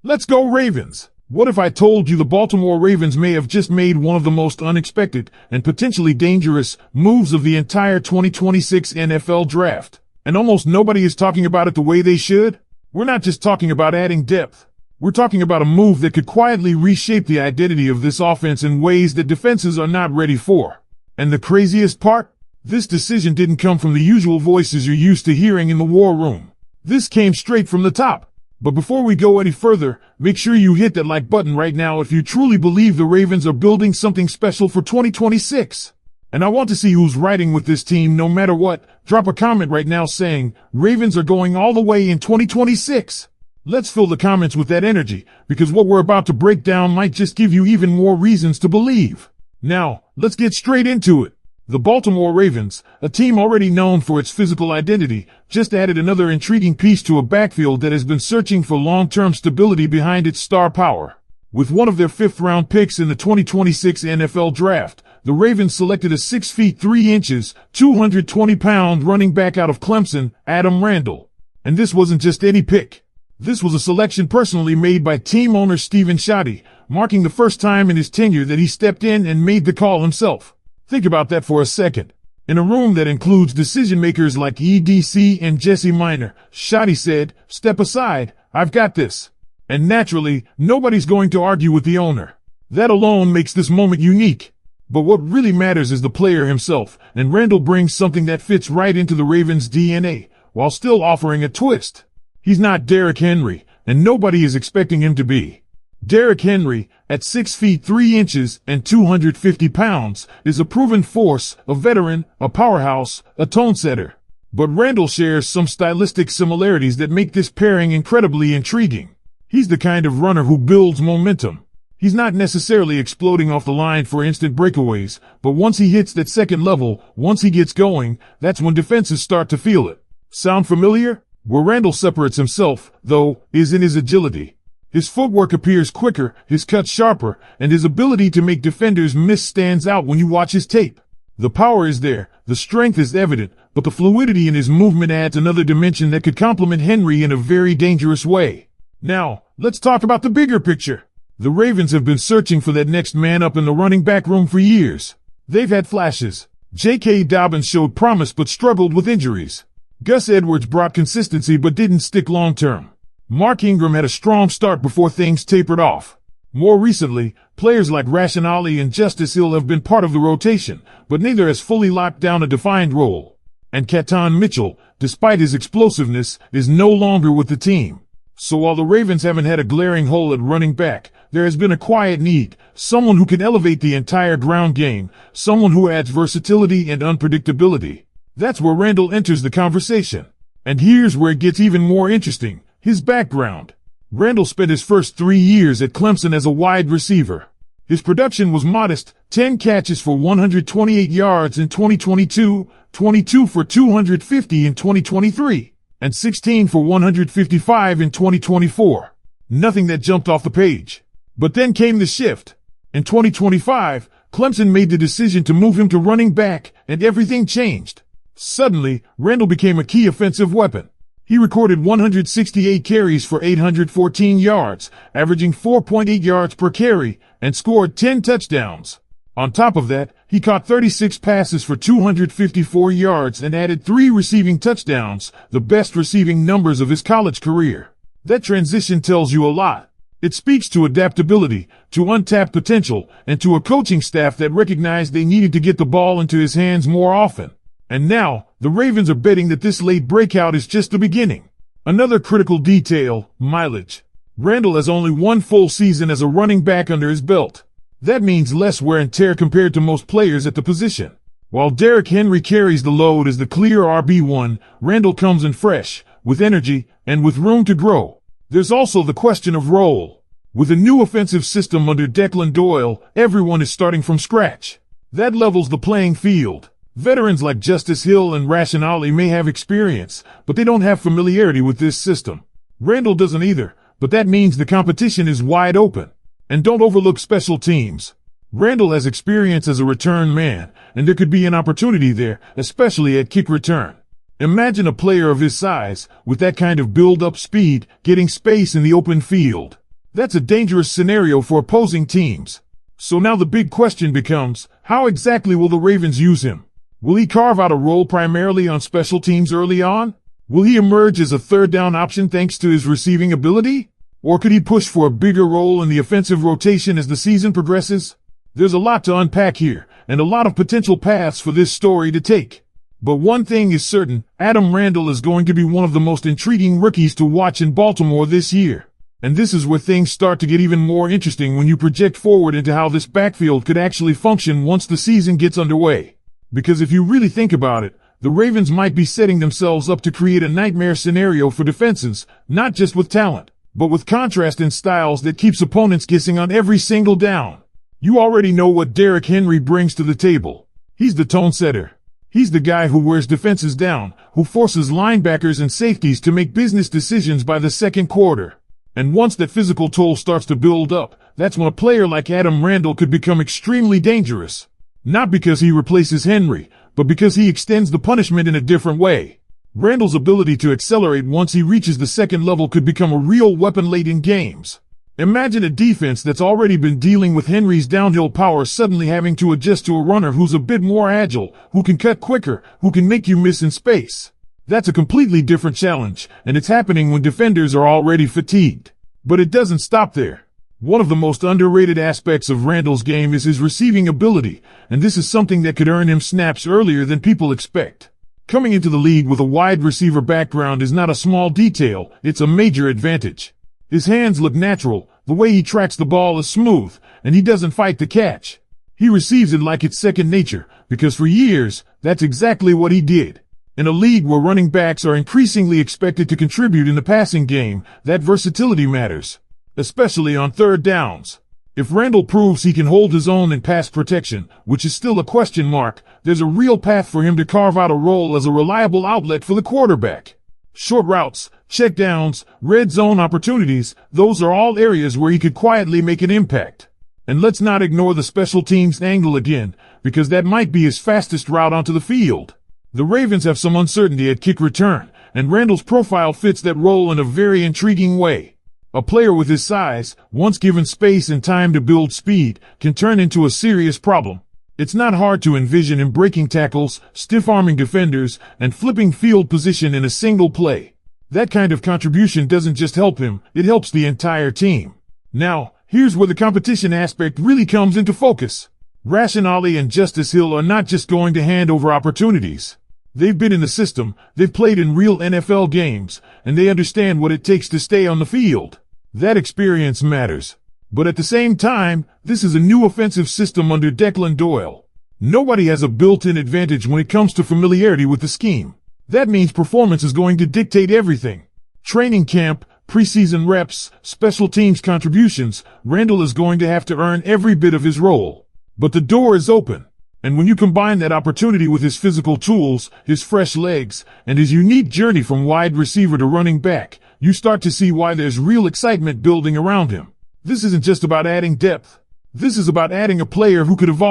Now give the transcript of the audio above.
Let's go Ravens! What if I told you the Baltimore Ravens may have just made one of the most unexpected and potentially dangerous moves of the entire 2026 NFL draft? And almost nobody is talking about it the way they should? We're not just talking about adding depth. We're talking about a move that could quietly reshape the identity of this offense in ways that defenses are not ready for. And the craziest part? This decision didn't come from the usual voices you're used to hearing in the war room. This came straight from the top. But before we go any further, make sure you hit that like button right now if you truly believe the Ravens are building something special for 2026. And I want to see who's riding with this team no matter what. Drop a comment right now saying, Ravens are going all the way in 2026. Let's fill the comments with that energy, because what we're about to break down might just give you even more reasons to believe. Now, let's get straight into it. The Baltimore Ravens, a team already known for its physical identity, just added another intriguing piece to a backfield that has been searching for long-term stability behind its star power. With one of their fifth-round picks in the 2026 NFL Draft, the Ravens selected a 6 feet 3 inches, 220-pound running back out of Clemson, Adam Randall. And this wasn't just any pick. This was a selection personally made by team owner Stephen Shoddy, marking the first time in his tenure that he stepped in and made the call himself. Think about that for a second. In a room that includes decision-makers like EDC and Jesse Minor, Shoddy said, "Step aside, I've got this." And naturally, nobody's going to argue with the owner. That alone makes this moment unique. But what really matters is the player himself, and Randall brings something that fits right into the Ravens' DNA, while still offering a twist. He's not Derrick Henry, and nobody is expecting him to be. Derrick Henry, at 6 feet 3 inches and 250 pounds, is a proven force, a veteran, a powerhouse, a tone setter. But Randall shares some stylistic similarities that make this pairing incredibly intriguing. He's the kind of runner who builds momentum. He's not necessarily exploding off the line for instant breakaways, but once he hits that second level, once he gets going, that's when defenses start to feel it. Sound familiar? Where Randall separates himself, though, is in his agility. His footwork appears quicker, his cuts sharper, and his ability to make defenders miss stands out when you watch his tape. The power is there, the strength is evident, but the fluidity in his movement adds another dimension that could complement Henry in a very dangerous way. Now, let's talk about the bigger picture. The Ravens have been searching for that next man up in the running back room for years. They've had flashes. J.K. Dobbins showed promise but struggled with injuries. Gus Edwards brought consistency but didn't stick long-term. Mark Ingram had a strong start before things tapered off. More recently, players like Rashan Ali and Justice Hill have been part of the rotation, but neither has fully locked down a defined role. And Keaton Mitchell, despite his explosiveness, is no longer with the team. So while the Ravens haven't had a glaring hole at running back, there has been a quiet need, someone who can elevate the entire ground game, someone who adds versatility and unpredictability. That's where Randall enters the conversation. And here's where it gets even more interesting. His background. Randall spent his first 3 years at Clemson as a wide receiver. His production was modest, 10 catches for 128 yards in 2022, 22 for 250 in 2023, and 16 for 155 in 2024. Nothing that jumped off the page. But then came the shift. In 2025, Clemson made the decision to move him to running back, and everything changed. Suddenly, Randall became a key offensive weapon. He recorded 168 carries for 814 yards, averaging 4.8 yards per carry, and scored 10 touchdowns. On top of that, he caught 36 passes for 254 yards and added 3 receiving touchdowns, the best receiving numbers of his college career. That transition tells you a lot. It speaks to adaptability, to untapped potential, and to a coaching staff that recognized they needed to get the ball into his hands more often. And now, the Ravens are betting that this late breakout is just the beginning. Another critical detail, mileage. Randall has only one full season as a running back under his belt. That means less wear and tear compared to most players at the position. While Derrick Henry carries the load as the clear RB1, Randall comes in fresh, with energy, and with room to grow. There's also the question of role. With a new offensive system under Declan Doyle, everyone is starting from scratch. That levels the playing field. Veterans like Justice Hill and Rashan Ali may have experience, but they don't have familiarity with this system. Randall doesn't either, but that means the competition is wide open. And don't overlook special teams. Randall has experience as a return man, and there could be an opportunity there, especially at kick return. Imagine a player of his size, with that kind of build-up speed, getting space in the open field. That's a dangerous scenario for opposing teams. So now the big question becomes, how exactly will the Ravens use him? Will he carve out a role primarily on special teams early on? Will he emerge as a third down option thanks to his receiving ability? Or could he push for a bigger role in the offensive rotation as the season progresses? There's a lot to unpack here, and a lot of potential paths for this story to take. But one thing is certain, Adam Randall is going to be one of the most intriguing rookies to watch in Baltimore this year. And this is where things start to get even more interesting when you project forward into how this backfield could actually function once the season gets underway. Because if you really think about it, the Ravens might be setting themselves up to create a nightmare scenario for defenses, not just with talent, but with contrast in styles that keeps opponents guessing on every single down. You already know what Derrick Henry brings to the table. He's the tone setter. He's the guy who wears defenses down, who forces linebackers and safeties to make business decisions by the second quarter. And once that physical toll starts to build up, that's when a player like Adam Randall could become extremely dangerous. Not because he replaces Henry, but because he extends the punishment in a different way. Randall's ability to accelerate once he reaches the second level could become a real weapon late in games. Imagine a defense that's already been dealing with Henry's downhill power suddenly having to adjust to a runner who's a bit more agile, who can cut quicker, who can make you miss in space. That's a completely different challenge, and it's happening when defenders are already fatigued. But it doesn't stop there. One of the most underrated aspects of Randall's game is his receiving ability, and this is something that could earn him snaps earlier than people expect. Coming into the league with a wide receiver background is not a small detail, it's a major advantage. His hands look natural, the way he tracks the ball is smooth, and he doesn't fight to catch. He receives it like it's second nature, because for years, that's exactly what he did. In a league where running backs are increasingly expected to contribute in the passing game, that versatility matters, especially on third downs. If Randall proves he can hold his own in pass protection, which is still a question mark, there's a real path for him to carve out a role as a reliable outlet for the quarterback. Short routes, checkdowns, red zone opportunities, those are all areas where he could quietly make an impact. And let's not ignore the special teams angle again, because that might be his fastest route onto the field. The Ravens have some uncertainty at kick return, and Randall's profile fits that role in a very intriguing way. A player with his size, once given space and time to build speed, can turn into a serious problem. It's not hard to envision him breaking tackles, stiff-arming defenders, and flipping field position in a single play. That kind of contribution doesn't just help him, it helps the entire team. Now, here's where the competition aspect really comes into focus. Rashan Ali and Justice Hill are not just going to hand over opportunities. They've been in the system, they've played in real NFL games, and they understand what it takes to stay on the field. That experience matters. But at the same time, this is a new offensive system under Declan Doyle. Nobody has a built-in advantage when it comes to familiarity with the scheme. That means performance is going to dictate everything. Training camp, preseason reps, special teams contributions, Randall is going to have to earn every bit of his role. But the door is open. And when you combine that opportunity with his physical tools, his fresh legs, and his unique journey from wide receiver to running back, you start to see why there's real excitement building around him. This isn't just about adding depth. This is about adding a player who could evolve